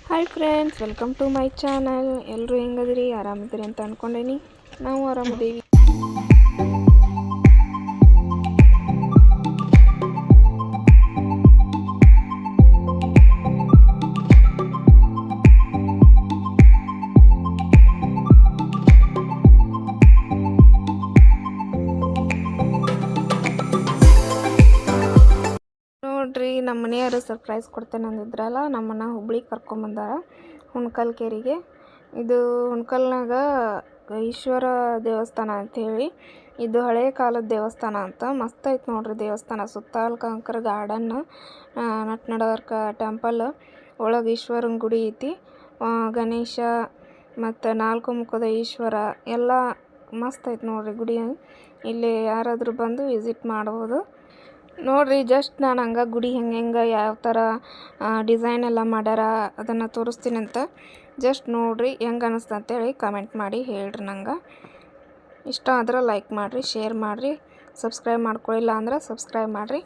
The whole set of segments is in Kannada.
Hi friends, welcome to my channel. ಎಲ್ಲರೂ ಹೆಂಗದಿರಿ? ಆರಾಮಿದ್ದೀರಿ ಅಂತ ಅಂದ್ಕೊಂಡೇನಿ. ನಾವು ಆರಾಮಿದ್ದೀವಿ. ನೋಡ್ರಿ, ನಮ್ಮ ಮನೆಯವರು ಸರ್ಪ್ರೈಸ್ ಕೊಡ್ತೇನೆ ಅಂದಿದ್ರಲ್ಲ, ನಮ್ಮನ್ನ ಹುಬ್ಳಿಗೆ ಕರ್ಕೊಂಬಂದಾರ ಹುಣ್ಕಲ್ ಕೆರೆಗೆ. ಇದು ಹುಣ್ಕಲ್ನಾಗ ಈಶ್ವರ ದೇವಸ್ಥಾನ ಅಂಥೇಳಿ. ಇದು ಹಳೆ ಕಾಲದ ದೇವಸ್ಥಾನ ಅಂತ. ಮಸ್ತ್ ಐತೆ ನೋಡ್ರಿ ದೇವಸ್ಥಾನ. ಸುತ್ತಲ ಕಂಕರ್ ಗಾರ್ಡನ್, ನಟ್ ನಡವರ್ಕ ಟೆಂಪಲ್ ಒಳಗೆ ಈಶ್ವರನ ಗುಡಿ ಐತಿ. ಗಣೇಶ ಮತ್ತು 4 ಮುಖದ ಈಶ್ವರ ಎಲ್ಲ ಮಸ್ತ್ ಐತೆ ನೋಡ್ರಿ ಗುಡಿ. ಇಲ್ಲಿ ಯಾರಾದರೂ ಬಂದು ವಿಸಿಟ್ ಮಾಡ್ಬೋದು. ನೋಡ್ರಿ, ಜಸ್ಟ್ ನಾನು ಹಂಗೆ ಗುಡಿ ಹೆಂಗೆ ಯಾವ ಥರ ಡಿಸೈನ್ ಎಲ್ಲ ಮಾಡ್ಯಾರ ಅದನ್ನು ತೋರಿಸ್ತೀನಿ ಅಂತ. ಜಸ್ಟ್ ನೋಡ್ರಿ ಹೆಂಗೆ ಅನ್ನಿಸ್ತು ಅಂತೇಳಿ ಕಮೆಂಟ್ ಮಾಡಿ ಹೇಳ್ರಿ. ನಂಗೆ ಇಷ್ಟ ಆದ್ರೆ ಲೈಕ್ ಮಾಡಿರಿ, ಶೇರ್ ಮಾಡಿರಿ, ಸಬ್ಸ್ಕ್ರೈಬ್ ಮಾಡ್ಕೊಳ್ಳಿಲ್ಲ ಅಂದ್ರೆ ಸಬ್ಸ್ಕ್ರೈಬ್ ಮಾಡಿರಿ.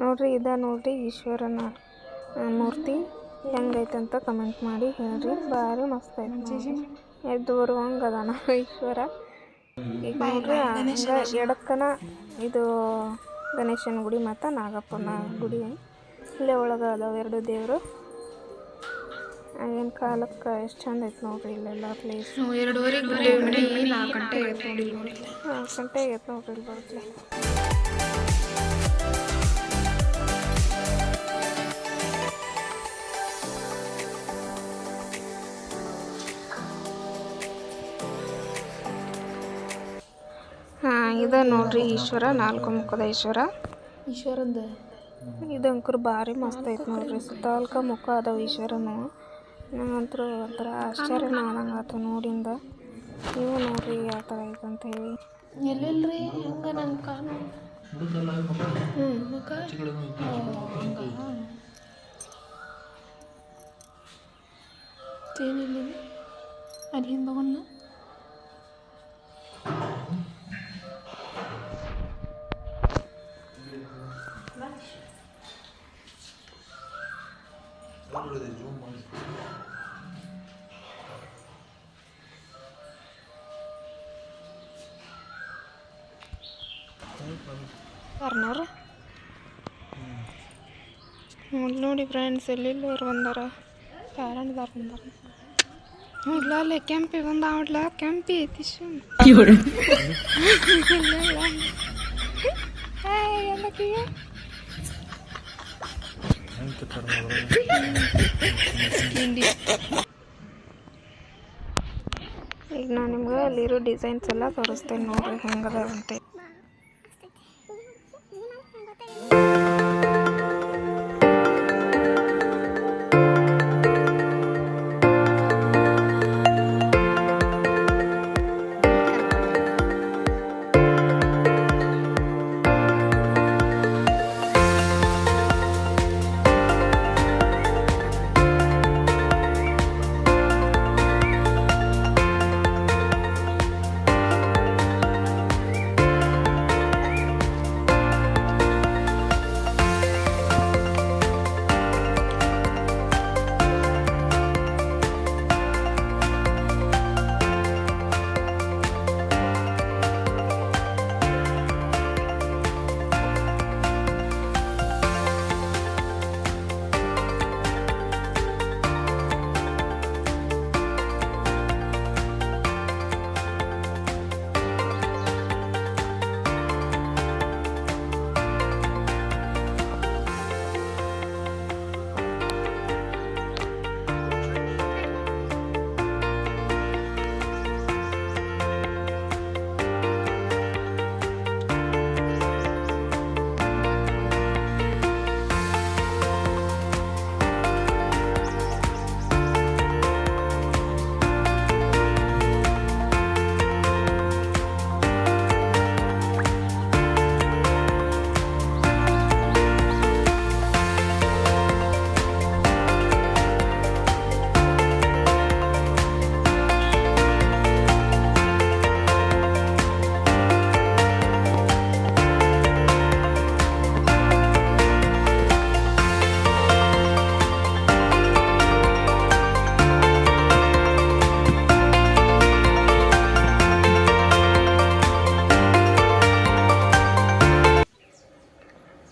ನೋಡ್ರಿ, ನೋಡ್ರಿ ಈಶ್ವರನ ಮೂರ್ತಿ ಹೆಂಗೈತೆ ಅಂತ ಕಮೆಂಟ್ ಮಾಡಿ ಹೇಳ್ರಿ. ಭಾರಿ ಮಸ್ತ್ ಐತೆ. ಎದ್ದು ಬರುವಂಗೆ ಅದಾನ ಈಶ್ವರ. ಈಗ ನೋಡ್ರಿ, ಎಡಕ್ಕನ ಇದು ಗಣೇಶನ ಗುಡಿ ಮತ್ತು ನಾಗಪ್ಪನ ಗುಡಿ. ಇಲ್ಲೇ ಒಳಗೆ ಅದಾವ 2 ದೇವರು. ಆಗಿನ ಕಾಲಕ್ಕೆ ಎಷ್ಟು ಚಂದ ಐತೆ ನೋಡ್ರಿ. ಇಲ್ಲೆಲ್ಲ ಪ್ಲೇಸ್ 2:30 4 ಗಂಟೆ ಆಗೈತೆ ನೋಡ್ರಿ. 4 ಗಂಟೆ ಆಗೈತೆ ನೋಡ್ರಿ ಇಲ್ಲಿ ಬರುತ್ತೆ. ಇದು ನೋಡ್ರಿ ಈಶ್ವರ, 4 ಮುಖದ ಈಶ್ವರಂದ ಇದು ಅಂಕರು ಭಾರಿ ಮಸ್ತ್ ಐತೆ ನೋಡ್ರಿ. ಸುತ್ತಲ್ಕ ಮುಖ ಅದಾವ ಈಶ್ವರನು. ನಂಗಂತೂ ಒಂಥರ ಆಶ್ಚರ್ಯನ ಆದಂಗೆ ಆಯ್ತು ನೋಡಿಂದ. ನೀವು ನೋಡ್ರಿ ಯಾವ ಥರ ಐತೆ ಅಂತ ಹೇಳಿ. ಎಲ್ಲೆಲ್ರಿ ಹಂಗೆ ನನ್ನ ಕಾನು ಮುಖ ಏನಿಲ್ಲ ಅಲ್ಲಿಂದ ಬಗೊಂಡ ಕಾರ್ನವ್ರು ನೋಡಿ ಫ್ರೆಂಡ್ಸ್, ಎಲ್ಲೆಲ್ಲೋರು ಬಂದಾರ. ಕಾರಣದಾರ ಬಂದಾರ ನೋಡ್ಲ. ಅಲ್ಲೇ ಕೆಂಪಿ ಬಂದ ನೋಡ್ಲ. ಕೆಂಪಿ ಐತಿ ಈಗ ನಾನು ನಿಮ್ಗೆ ಅಲ್ಲಿರೋ ಡಿಸೈನ್ಸ್ ಎಲ್ಲ ತೋರಿಸ್ತೇನೆ ನೋಡ್ರಿ ಹೆಂಗದ ಅಂತ.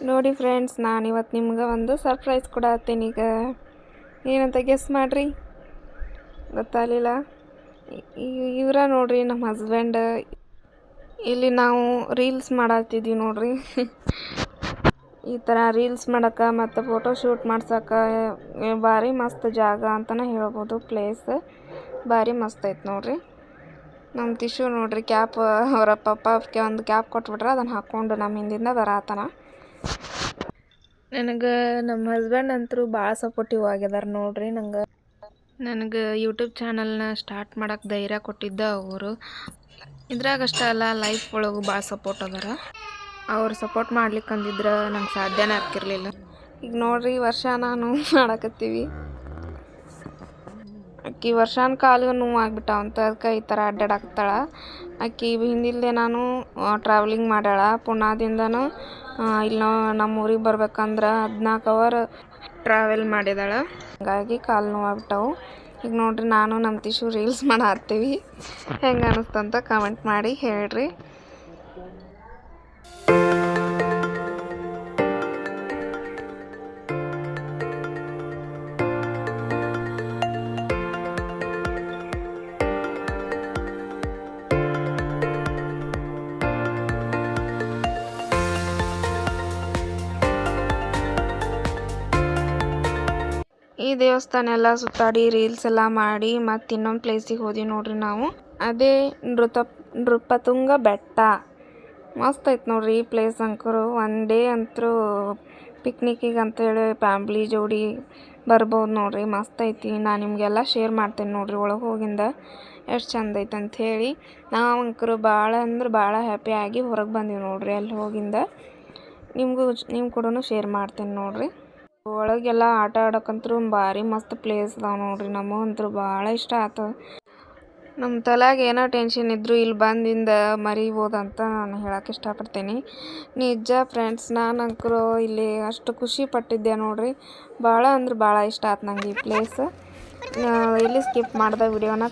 ನೋಡಿ ಫ್ರೆಂಡ್ಸ್, ನಾನಿವತ್ತು ನಿಮ್ಗೆ ಒಂದು ಸರ್ಪ್ರೈಸ್ ಕೊಡತ್ತೀನಿ. ಈಗ ಏನಂತ ಗೆಸ್ ಮಾಡಿರಿ, ಗೊತ್ತಾಗಲಿಲ್ಲ. ಇವರ ನೋಡ್ರಿ ನಮ್ಮ ಹಸ್ಬೆಂಡ್. ಇಲ್ಲಿ ನಾವು ರೀಲ್ಸ್ ಮಾಡತ್ತಿದ್ದೀವಿ ನೋಡ್ರಿ. ಈ ಥರ ರೀಲ್ಸ್ ಮಾಡೋಕೆ ಮತ್ತು ಫೋಟೋಶೂಟ್ ಮಾಡ್ಸೋಕೆ ಭಾರಿ ಮಸ್ತ್ ಜಾಗ ಅಂತಲೇ ಹೇಳ್ಬೋದು. ಪ್ಲೇಸ್ ಭಾರಿ ಮಸ್ತ್ ಐತೆ ನೋಡ್ರಿ. ನಮ್ಮ ತಿಶು ನೋಡ್ರಿ, ಕ್ಯಾಪ್ ಅವರ ಪಪ್ಪಕ್ಕೆ ಒಂದು ಕ್ಯಾಪ್ ಕೊಟ್ಬಿಟ್ರೆ ಅದನ್ನು ಹಾಕ್ಕೊಂಡು ನಮ್ಮ ಹಿಂದಿಂದ ಬರತ್ತಾನ. ನನಗೆ ನಮ್ಮ ಹಸ್ಬೆಂಡ್ ಅಂತೂ ಭಾಳ ಸಪೋರ್ಟಿವ್ ಆಗಿದಾರೆ ನೋಡ್ರಿ. ನನಗೆ ಯೂಟ್ಯೂಬ್ ಚಾನಲ್ನ ಸ್ಟಾರ್ಟ್ ಮಾಡೋಕ್ಕೆ ಧೈರ್ಯ ಕೊಟ್ಟಿದ್ದ ಅವರು. ಇದ್ರಾಗಷ್ಟೇ ಅಲ್ಲ, ಲೈಫ್ ಒಳಗೂ ಭಾಳ ಸಪೋರ್ಟ್ ಅದಾರ. ಅವ್ರು ಸಪೋರ್ಟ್ ಮಾಡ್ಲಿಕ್ಕೆ ಅಂದಿದ್ರೆ ನಂಗೆ ಸಾಧ್ಯನೇ ಆಗ್ತಿರ್ಲಿಲ್ಲ. ಈಗ ನೋಡ್ರಿ, ವರ್ಷ ನಾನು ಮಾಡಕತ್ತೀವಿ. ಆಕಿ ವರ್ಷಾನ ಕಾಲಿಗೆ ನೋವು ಆಗ್ಬಿಟ್ಟಾವಂತ, ಅದಕ್ಕೆ ಈ ಥರ ಅಡ್ಡಾಡಾಕ್ತಾಳೆ. ಆಕಿ ಹಿಂದಿಲ್ದೆ ನಾನು ಟ್ರಾವೆಲಿಂಗ್ ಮಾಡ್ಯಾಳ. ಪುಣಾದಿಂದನೂ ಇಲ್ಲಿ ನಮ್ಮ ಊರಿಗೆ ಬರ್ಬೇಕಂದ್ರೆ 14 ಅವರ್ ಟ್ರಾವೆಲ್ ಮಾಡಿದಾಳೆ. ಹಾಗಾಗಿ ಕಾಲು ನೋವು ಆಗ್ಬಿಟ್ಟವು. ಈಗ ನೋಡ್ರಿ, ನಾನು ನಮ್ಮ ತಿಶು ರೀಲ್ಸ್ ಮಾಡತ್ತೀವಿ. ಹೆಂಗೆ ಅನ್ನಿಸ್ತಂತ ಕಮೆಂಟ್ ಮಾಡಿ ಹೇಳ್ರಿ. ಈ ದೇವಸ್ಥಾನ ಎಲ್ಲ ಸುತ್ತಾಡಿ ರೀಲ್ಸ್ ಎಲ್ಲ ಮಾಡಿ ಮತ್ತು ಇನ್ನೊಂದು ಪ್ಲೇಸಿಗೆ ಹೋದ್ವಿ ನೋಡ್ರಿ ನಾವು. ಅದೇ ನೃಪತುಂಗ ಬೆಟ್ಟ. ಮಸ್ತ್ ಐತೆ ನೋಡ್ರಿ ಈ ಪ್ಲೇಸ್. ಅಂಕರು ಒನ್ ಡೇ ಅಂತೂ ಪಿಕ್ನಿಕ್ಕಿಗೆ ಅಂತೇಳಿ ಫ್ಯಾಮ್ಲಿ ಜೋಡಿ ಬರ್ಬೋದು ನೋಡ್ರಿ. ಮಸ್ತ್ ಐತಿ. ನಾನು ನಿಮಗೆಲ್ಲ ಶೇರ್ ಮಾಡ್ತೇನೆ ನೋಡ್ರಿ ಒಳಗೆ ಹೋಗಿಂದ ಎಷ್ಟು ಚಂದ ಐತೆ ಅಂಥೇಳಿ. ನಾವು ಅಂಕರು ಭಾಳ ಅಂದ್ರೆ ಭಾಳ ಹ್ಯಾಪಿಯಾಗಿ ಹೊರಗೆ ಬಂದೀವಿ ನೋಡ್ರಿ ಅಲ್ಲಿ ಹೋಗಿಂದ. ನಿಮ್ಮ ಕೂಡ ಶೇರ್ ಮಾಡ್ತೇನೆ ನೋಡ್ರಿ. ಒಳಗೆಲ್ಲ ಆಟ ಆಡೋಕ್ಕಂತೂ ಭಾರಿ ಮಸ್ತ್ ಪ್ಲೇಸ್ ಅದಾವೆ ನೋಡ್ರಿ. ನಮಗಂತೂ ಭಾಳ ಇಷ್ಟ ಆಯ್ತು. ನಮ್ಮ ತಲೆಯಾಗ ಏನೋ ಟೆನ್ಷನ್ ಇದ್ದರೂ ಇಲ್ಲಿ ಬಂದಿಂದ ಮರಿಬೋದಂತ ನಾನು ಹೇಳೋಕೆ ಇಷ್ಟಪಡ್ತೀನಿ. ನಿಜ ಫ್ರೆಂಡ್ಸ್, ನಾನಂಕರು ಇಲ್ಲಿ ಅಷ್ಟು ಖುಷಿ ಪಟ್ಟಿದ್ದೆ ನೋಡ್ರಿ. ಭಾಳ ಅಂದ್ರೆ ಭಾಳ ಇಷ್ಟ ಆಯ್ತು ನಂಗೆ ಈ ಪ್ಲೇಸ್. ಎಲ್ಲಿ ಸ್ಕಿಪ್ ಮಾಡಿದ ವಿಡಿಯೋನ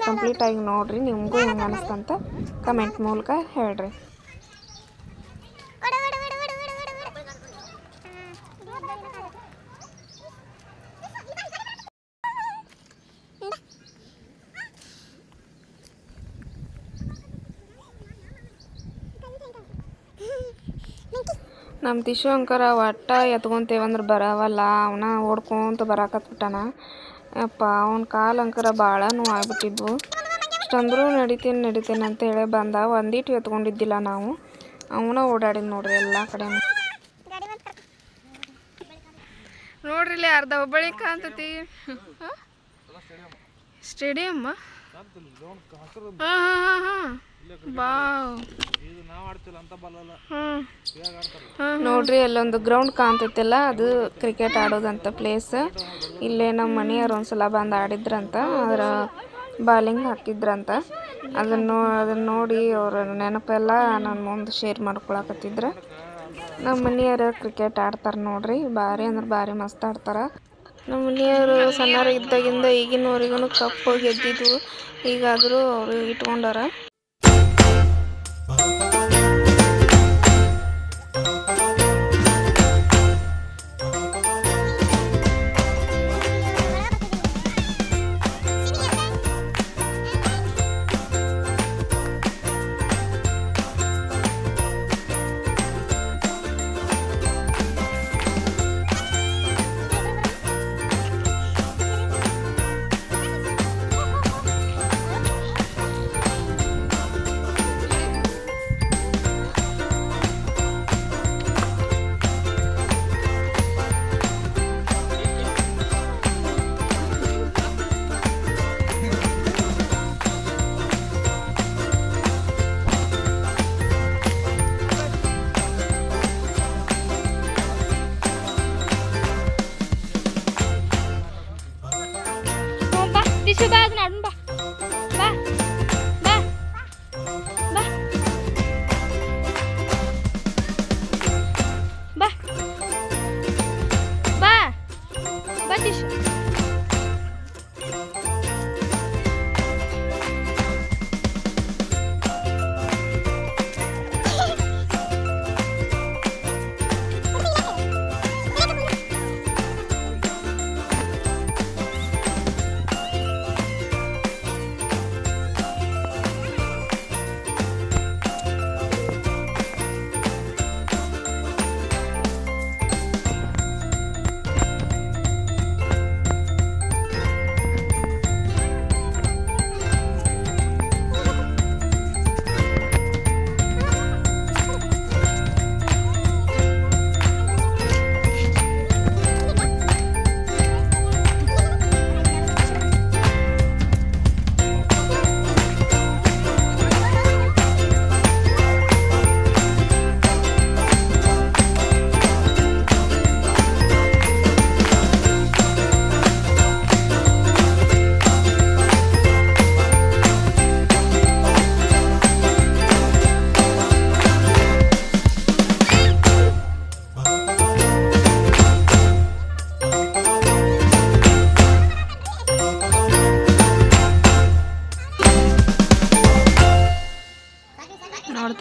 ಕಂಪ್ಲೀಟಾಗಿ ನೋಡಿರಿ. ನಿಮಗೂ ಹೆಂಗೆ ಅನ್ನಿಸ್ತಂತ ಕಮೆಂಟ್ ಮೂಲಕ ಹೇಳ್ರಿ. ನಮ್ಮ ತಿಶು ಅಂಕರ ಒಟ್ಟ ಎತ್ಕೊಂತೇವಂದ್ರೆ ಬರವಲ್ಲ. ಅವನ ಓಡ್ಕೊಂತ ಬರಾಕತ್ಬಿಟ್ಟಾನ. ಅಪ್ಪ ಅವನ ಕಾಲು ಅಂಕರ ಭಾಳ ನೋವು ಆಗ್ಬಿಟ್ಟಿದ್ವು. ಅಷ್ಟಂದ್ರೂ ನಡಿತೇನೆ ಅಂತೇಳಿ ಬಂದ. ಒಂದಿಟ್ಟು ಎತ್ಕೊಂಡಿದ್ದಿಲ್ಲ ನಾವು. ಅವನ ಓಡಾಡಿದ್ ನೋಡ್ರಿ ಎಲ್ಲ ಕಡೆ. ನೋಡ್ರಿ ಇಲ್ಲಿ ಅರ್ಧ ಹುಬ್ಬಳ್ಳಿ ಕಾಣ್ತತಿ. ಸ್ಟೇಡಿಯಂ. ನೋಡ್ರಿ ಅಲ್ಲೊಂದು ಗ್ರೌಂಡ್ ಕಾಣ್ತೈತಲ್ಲ, ಅದು ಕ್ರಿಕೆಟ್ ಆಡೋದಂತ ಪ್ಲೇಸ್. ಇಲ್ಲೇ ನಮ್ಮ ಮನೆಯವ್ರು ಒಂದ್ಸಲ ಬಂದು ಆಡಿದ್ರಂತ. ಅದರ ಬಾಲಿಂಗ್ ಹಾಕಿದ್ರಂತ. ಅದನ್ನು ನೋಡಿ ಅವ್ರ ನೆನಪೆಲ್ಲ ನನ್ನ ಮುಂದೆ ಶೇರ್ ಮಾಡ್ಕೊಳಕತ್ತಿದ್ರು. ನಮ್ಮ ಮನೆಯವರು ಕ್ರಿಕೆಟ್ ಆಡ್ತಾರೆ ನೋಡ್ರಿ. ಭಾರಿ ಅಂದ್ರೆ ಭಾರಿ ಮಸ್ತ್ ಆಡ್ತಾರೆ. ನಮ್ಮ ಮನೆಯವರು ಸಣ್ಣರು ಇದ್ದಾಗಿಂದ ಈಗಿನವರೆಗೂ ಕಪ್ ಗೆದ್ದಿದ್ವು. ಈಗಾದರೂ ಅವರು ಇಟ್ಕೊಂಡಾರ.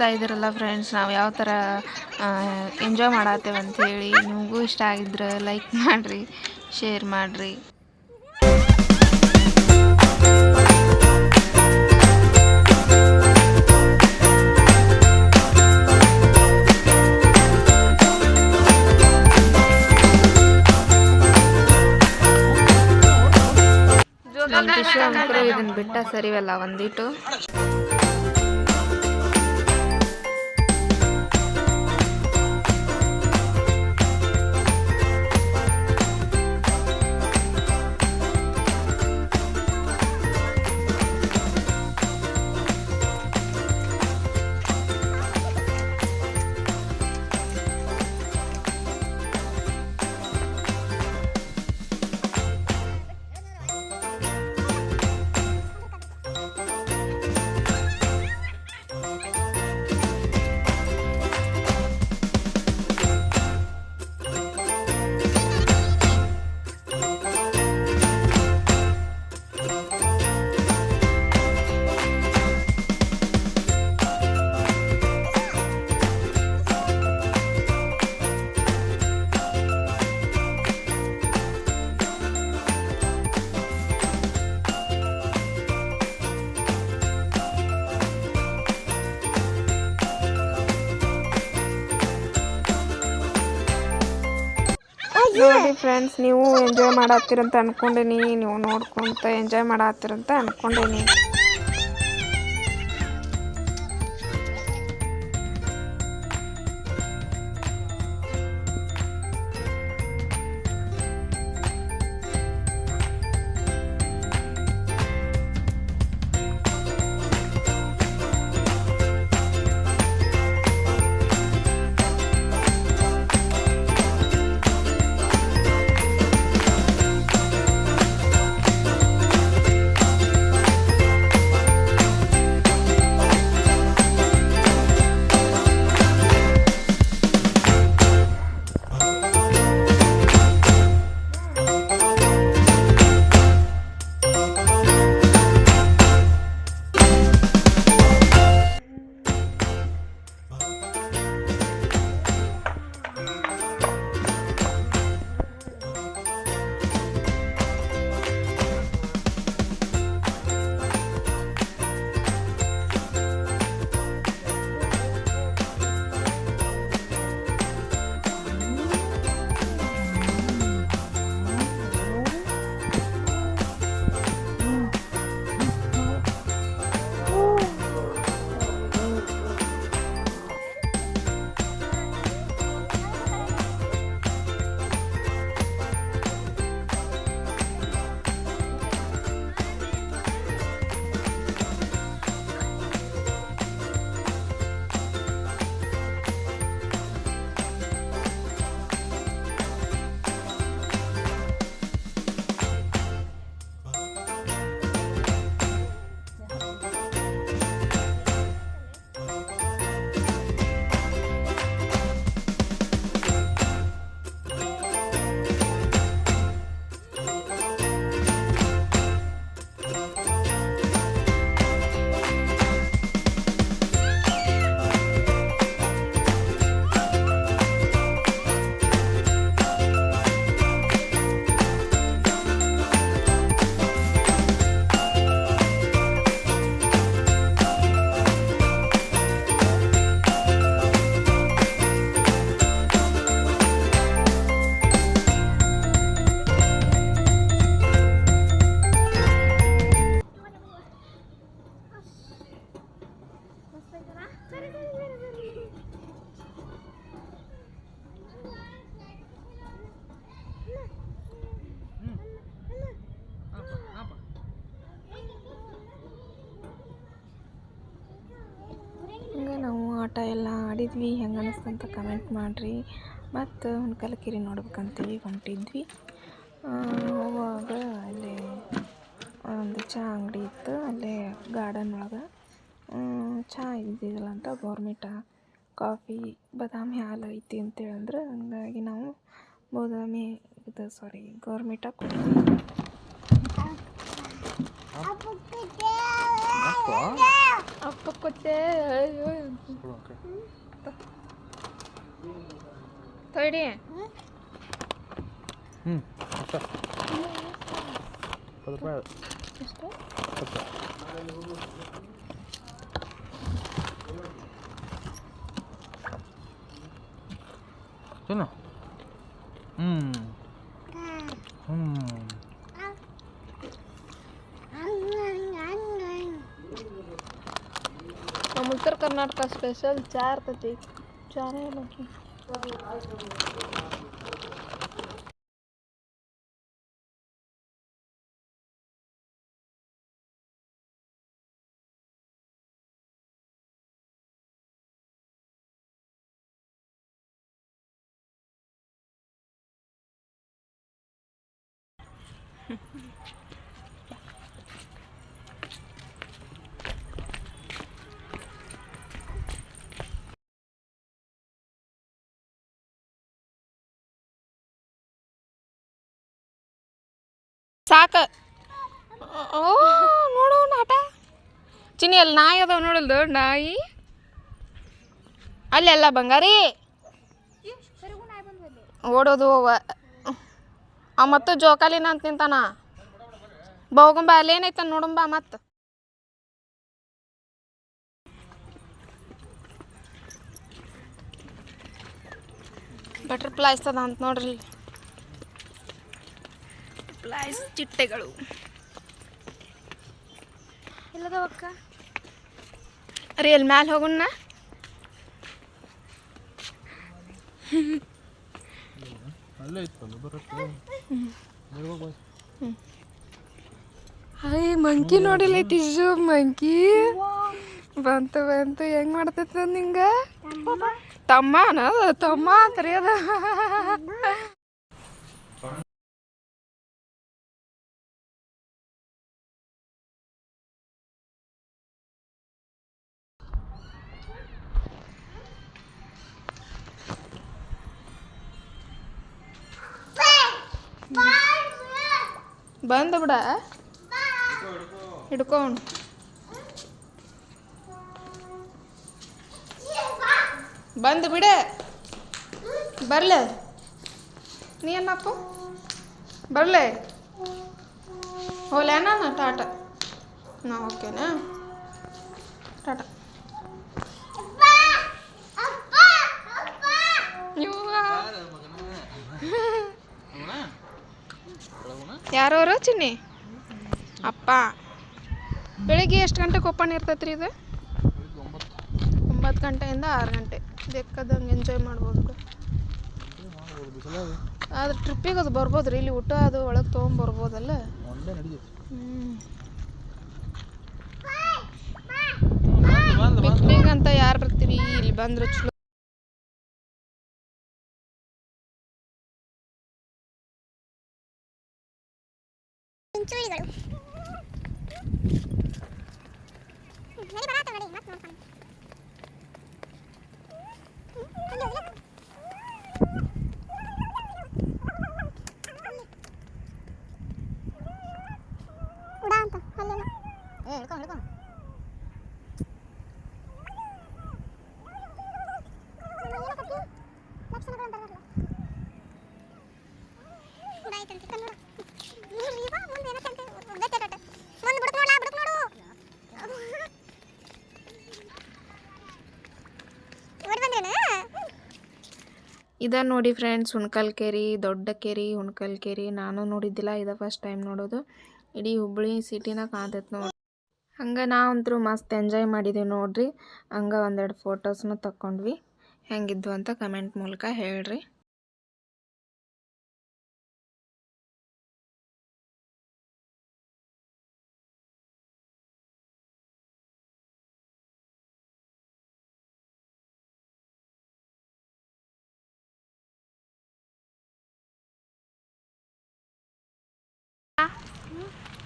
ನೋಡ್ತಾ ಇದ್ದೀರಲ್ಲ ಫ್ರೆಂಡ್ಸ್, ನಾವು ಯಾವ ಥರ ಎಂಜಾಯ್ ಮಾಡತ್ತೇವೆ ಅಂಥೇಳಿ. ನಿಮಗೂ ಇಷ್ಟ ಆಗಿದ್ರೆ ಲೈಕ್ ಮಾಡಿರಿ, ಶೇರ್ ಮಾಡಿರಿ. ನಮ್ಮ ಟಿಶ್ಯೂ ಅಂಕರು ಇದನ್ನು ಬಿಟ್ಟ ಸರಿವಲ್ಲ ಒಂದಿಟ್ಟು. ನೋಡಿ ಫ್ರೆಂಡ್ಸ್, ನೀವು ಎಂಜಾಯ್ ಮಾಡತ್ತೀರಂತ ಅನ್ಕೊಂಡೇನಿ, ನೀವು ನೋಡ್ಕೊಂತ ಎಂಜಾಯ್ ಮಾಡತ್ತೀರಂತ ಅನ್ಕೊಂಡೇನಿ. ಆಟ ಎಲ್ಲ ಆಡಿದ್ವಿ, ಹೆಂಗೆ ಅನ್ನಿಸ್ತಂತ ಕಮೆಂಟ್ ಮಾಡಿರಿ. ಮತ್ತು ಹುಣ್ಕಲ್ಕೆರೆ ನೋಡ್ಬೇಕಂತೇಳಿ ಹೊಂಟಿದ್ವಿ. ಹೋಗುವಾಗ ಅಲ್ಲಿ ಒಂದು ಚಹಾ ಅಂಗಡಿ ಇತ್ತು, ಅಲ್ಲೇ ಗಾರ್ಡನ್ ಒಳಗೆ ಚಹಾ ಇದ್ದಿದ್ದಿಲ್ಲ ಅಂತ ಗೌರ್ಮೆಂಟ ಕಾಫಿ ಬಾದಾಮಿ ಹಾಲು ಐತಿ ಅಂತೇಳಿ ಅಂದ್ರೆ, ಹಂಗಾಗಿ ನಾವು ಗೌರ್ಮೆಂಟಾಗಿ ಕೊಡ್ತೀವಿ. ಅಪ್ಪ ಕೊಟ್ಟೆ ತಡಿ ಎಷ್ಟು ತಿನ್ನು ನಮ್ಮ ಉತ್ತರ ಕರ್ನಾಟಕ ಸ್ಪೆಷಲ್ ಚಾ ಇರ್ತೈತಿ ಚಾನೇ ಇಲ್ಲ ಸಾಕು ಓ ನೋಡು ನಾಟ ಚಿನ್ನಿ ಅಲ್ಲಿ ನಾಯಿ ಅದಾವ ನೋಡಲ್ದು ನಾಯಿ ಅಲ್ಲೆಲ್ಲ ಬಂಗಾರಿ ಓಡೋದು ಅವ ಮತ್ತು ಜೋಕಾಲಿನ ಅಂತ ನಿಂತಾನ ಬೋಗಂಬ ಅಲ್ಲೇನೈತ ನೋಡಂಬ ಮತ್ತು ಬಟರ್ಫ್ಲೈಸ್ ಅದ ಅಂತ ನೋಡ್ರಿ ಫ್ಲೈಸ್ ಚಿಟ್ಟೆಗಳು ಎಲ್ಲದವಕ್ಕ ಅರೆ ಎಲ್ಲಿ ಮ್ಯಾಲೆ ಹೋಗೋಣ ಅಯ್ಯ ಮಂಕಿ ನೋಡಿಲ್ಲ ಟಿಶ್ಯೂ ಮಂಕಿ ಬಂತು ಬಂತು ಹೆಂಗ್ ಮಾಡ್ತೈತ ನಿಂಗೆ ತಮ್ಮನ ತಮ್ಮ ಅಂತಾರೆ ಅದ ಬಂದು ಬಿಡ ಹಿಡ್ಕೊಂಡು ಬಂದು ಬಿಡ ಬರ್ಲೆ ನೀ ಏನಪ್ಪ ಬರ್ಲೆ ಹೋಲೇನ ಟಾಟಾ ನಾ ಓಕೆನಾ ಟಾಟಾ ಯಾರವರು ಚಿನ್ನಿ ಅಪ್ಪ ಬೆಳಿಗ್ಗೆ ಎಷ್ಟು ಗಂಟೆಗೆ ಓಪನ್ ಇರ್ತೈತೆ ರೀ ಇದು 9 ಗಂಟೆಯಿಂದ 6 ಗಂಟೆ ಬೇಕಾದಂಗೆ ಎಂಜಾಯ್ ಮಾಡ್ಬೋದು ಆದ್ರೆ ಟ್ರಿಪ್ಪಿಗೆ ಅದು ಬರ್ಬೋದು ರೀ ಇಲ್ಲಿ ಊಟ ಅದು ಒಳಗೆ ತೊಗೊಂಬರ್ಬೋದಲ್ಲ ಪಿಕ್ನಿಕ್ ಅಂತ ಯಾರು ಬರ್ತೀರಿ ಇಲ್ಲಿ ಬಂದ್ರೆ ಚಲೋ ಇದ ನೋಡಿ ಫ್ರೆಂಡ್ಸ್ ಹುಣ್ಕಲ್ ಕೆರೆ ದೊಡ್ಡ ಕೆರೆ ಹುಣ್ಕಲ್ ಕೆರೆ ನಾನು ನೋಡಿದ್ದಿಲ್ಲ ಇದ ಫಸ್ಟ್ ಟೈಮ್ ನೋಡೋದು ಇಡೀ ಹುಬ್ಬಳ್ಳಿ ಸಿಟಿನ ಕಾಣ್ತೈತೆ ನೋಡಿ ಹಂಗೆ ನಾವಂತರೂ ಮಸ್ತ್ ಎಂಜಾಯ್ ಮಾಡಿದ್ದೀವಿ ನೋಡ್ರಿ ಹಂಗೆ ಒಂದೆರಡು ಫೋಟೋಸ್ನು ತಕ್ಕೊಂಡ್ವಿ ಹೆಂಗಿದ್ವು ಅಂತ ಕಮೆಂಟ್ ಮೂಲಕ ಹೇಳ್ರಿ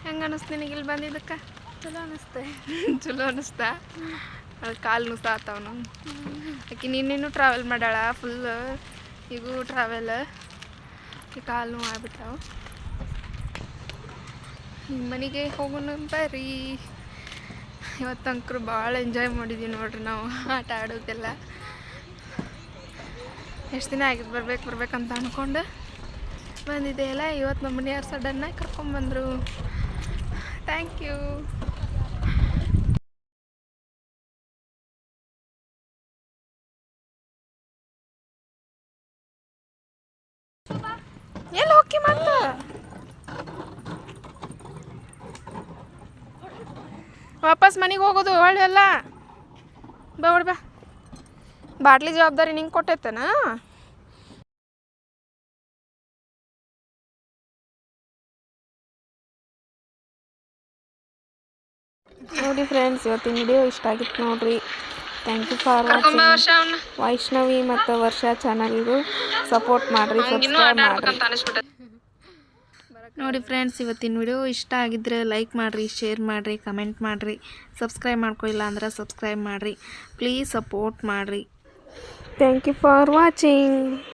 ಹೆಂಗೆ ಅನ್ನಿಸ್ತು ನಿನಗೆ ಇಲ್ಲಿ ಬಂದಿದ್ದಕ್ಕೆ ಚಲೋ ಅನಿಸ್ತೆ ಚಲೋ ಅನ್ನಿಸ್ತಾ ಅದು ಕಾಲು ನುಸಾತಾವ ನಾವು ಆಕೆ ನೀನೇನು ಟ್ರಾವೆಲ್ ಮಾಡ್ಯಾಳ ಫುಲ್ ಈಗೂ ಟ್ರಾವೆಲ್ ಈ ಕಾಲು ನೋವು ಆಗ್ಬಿಟ್ಟಾವ ನಿಮ್ಮ ಮನೆಗೆ ಹೋಗೋಣ ಬರ್ರಿ ಇವತ್ತಂಕರು ಭಾಳ ಎಂಜಾಯ್ ಮಾಡಿದ್ವಿ ನೋಡ್ರಿ ನಾವು ಆಟ ಆಡೋದೆಲ್ಲ. ಎಷ್ಟು ದಿನ ಆಗಿದ್ದು ಬರ್ಬೇಕಂತ ಅಂದ್ಕೊಂಡು ಬಂದಿದ್ದೆ ಅಲ್ಲ. ಇವತ್ತು ನಮ್ಮ ಮನೆಯವ್ರು ಸಡನ್ನಾಗಿ ಕರ್ಕೊಂಡ್ಬಂದರು. Thank you. ಎಲ್ಲಿ ಹೋಗಿ ಮತ್ತೆ ವಾಪಸ್ ಮನೆಗೆ ಹೋಗೋದು ಒಳ್ಳೆ ಅಲ್ಲ. ಬಾ ಬಾ, ಬಾಟ್ಲಿ ಜವಾಬ್ದಾರಿ ನಿಂಗೆ ಕೊಟ್ಟೈತೇನ? ನೋಡಿ ಫ್ರೆಂಡ್ಸ್, ಇವತ್ತಿನ ವಿಡಿಯೋ ಇಷ್ಟ ಆಗಿತ್ತು ನೋಡ್ರಿ. Thank you for watching. Vaishnavi ಮತ್ತು ವರ್ಷಾ ಚಾನಲ್ಗೂ ಸಪೋರ್ಟ್ ಮಾಡಿರಿ, ಸಬ್ಸ್ಕ್ರೈಬ್ ಮಾಡಿರಿ. ನೋಡಿ ಫ್ರೆಂಡ್ಸ್, ಇವತ್ತಿನ ವಿಡಿಯೋ ಇಷ್ಟ ಆಗಿದ್ರೆ ಲೈಕ್ ಮಾಡಿರಿ, ಶೇರ್ ಮಾಡಿರಿ, ಕಮೆಂಟ್ ಮಾಡಿರಿ. ಸಬ್ಸ್ಕ್ರೈಬ್ ಮಾಡ್ಕೊಳ್ಳಿಲ್ಲ ಅಂದ್ರೆ ಸಬ್ಸ್ಕ್ರೈಬ್ ಮಾಡಿರಿ. ಪ್ಲೀಸ್ ಸಪೋರ್ಟ್ ಮಾಡಿರಿ. Thank you for watching.